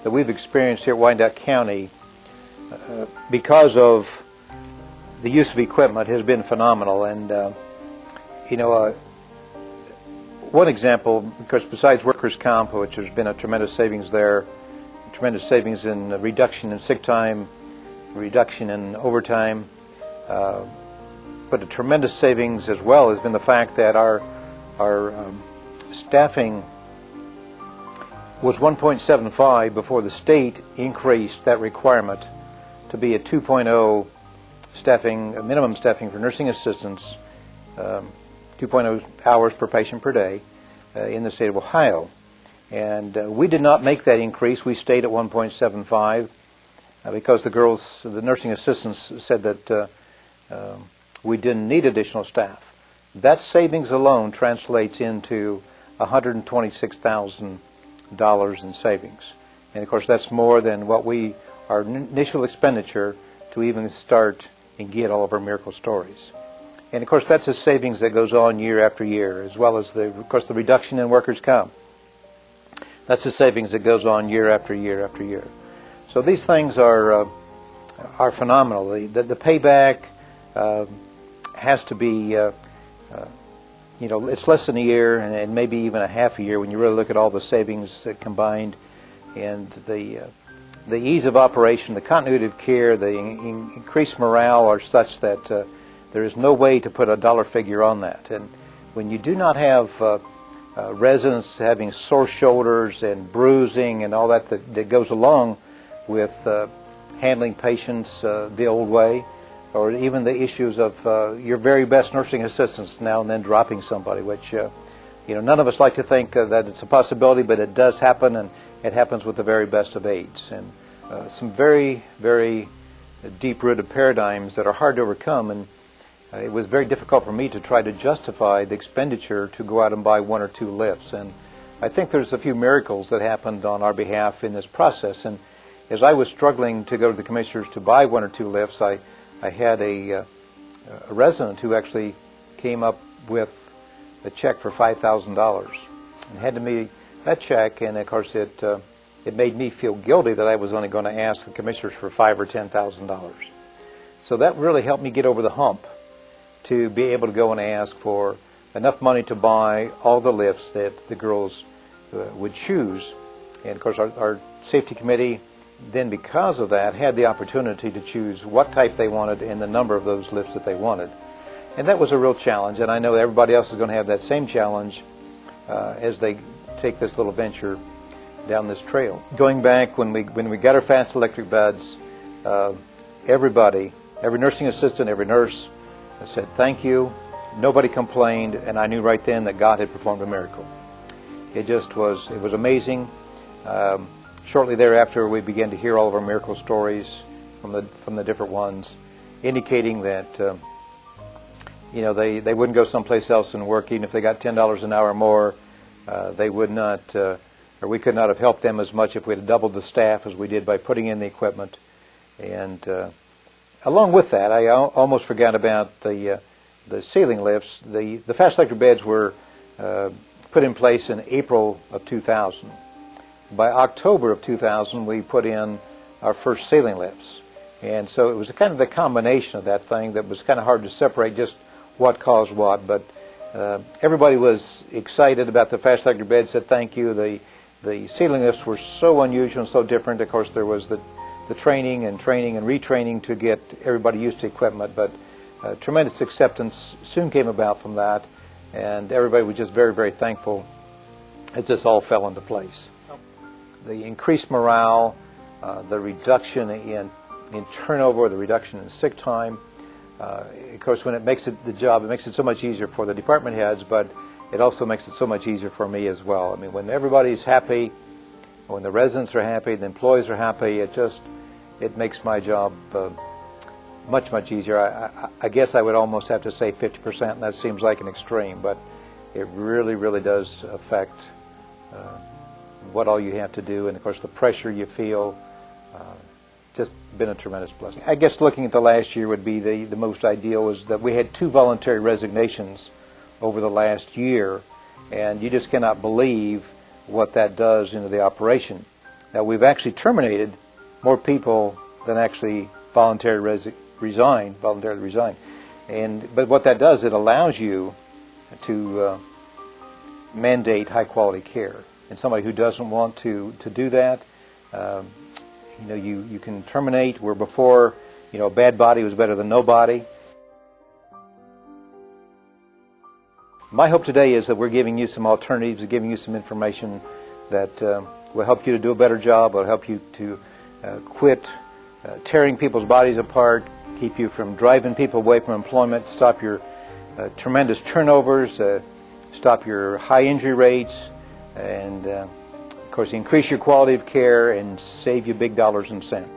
that we've experienced here at Wyandot County because of the use of equipment has been phenomenal. And one example, because besides workers' comp, which has been a tremendous savings there, tremendous savings in reduction in sick time, reduction in overtime, but a tremendous savings as well has been the fact that our staffing was 1.75 before the state increased that requirement to be a 2.0 staffing, minimum staffing for nursing assistants, 2.0 hours per patient per day in the state of Ohio. And we did not make that increase. We stayed at 1.75 because the nursing assistants said that we didn't need additional staff. That savings alone translates into $126,000 in savings. And of course that's more than what our initial expenditure to even start and get all of our miracle stories. And of course that's a savings that goes on year after year, as well as the reduction in workers' comp. That's a savings that goes on year after year after year. So these things are phenomenal. The payback has to be, it's less than a year and maybe even a half a year when you really look at all the savings combined, and the ease of operation, the continuity of care, the increased morale are such that there is no way to put a dollar figure on that. And when you do not have residents having sore shoulders and bruising and all that goes along with handling patients the old way, or even the issues of your very best nursing assistants now and then dropping somebody, which none of us like to think that it's a possibility, but it does happen, and it happens with the very best of aides. And some very, very deep-rooted paradigms that are hard to overcome, and it was very difficult for me to try to justify the expenditure to go out and buy one or two lifts. And I think there's a few miracles that happened on our behalf in this process. And as I was struggling to go to the commissioners to buy one or two lifts, I had a resident who actually came up with a check for $5,000 and handed me that check. And of course, it made me feel guilty that I was only going to ask the commissioners for $5,000 or $10,000. So that really helped me get over the hump to be able to go and ask for enough money to buy all the lifts that the girls would choose. And of course, our safety committee then, because of that, had the opportunity to choose what type they wanted and the number of those lifts that they wanted. And that was a real challenge, and I know everybody else is going to have that same challenge as they take this little venture down this trail. Going back when we got our fast electric beds, everybody, every nursing assistant, every nurse said thank you. Nobody complained, and I knew right then that God had performed a miracle. It was amazing. Shortly thereafter, we began to hear all of our miracle stories from the different ones, indicating that they wouldn't go someplace else and work even if they got $10 an hour more. They would not, or we could not have helped them as much if we had doubled the staff as we did by putting in the equipment. And along with that, I almost forgot about the ceiling lifts. The fast electric beds were put in place in April of 2000. By October of 2000, we put in our first ceiling lifts. And so it was kind of the combination of that thing that was kind of hard to separate just what caused what. But everybody was excited about the fast electric bed, said thank you. The ceiling lifts were so unusual and so different. Of course, there was the training and retraining to get everybody used to equipment. But tremendous acceptance soon came about from that. And everybody was just very, very thankful. It just all fell into place. The increased morale, the reduction in turnover, the reduction in sick time. Of course, when it makes it so much easier for the department heads, but it also makes it so much easier for me as well. I mean, when everybody's happy, when the residents are happy, the employees are happy, it makes my job much, much easier. I guess I would almost have to say 50%, and that seems like an extreme, but it really, really does affect what all you have to do, and of course the pressure you feel. Just been a tremendous blessing. I guess looking at the last year would be the most ideal, is that we had 2 voluntary resignations over the last year, and you just cannot believe what that does into the operation. that we've actually terminated more people than actually voluntarily resign. But what that does, it allows you to mandate high quality care. And somebody who doesn't want to do that, you can terminate. Where before, a bad body was better than no body. My hope today is that we're giving you some alternatives, giving you some information that will help you to do a better job, will help you to quit tearing people's bodies apart, keep you from driving people away from employment, stop your tremendous turnovers, stop your high injury rates, and of course increase your quality of care and save you big dollars and cents.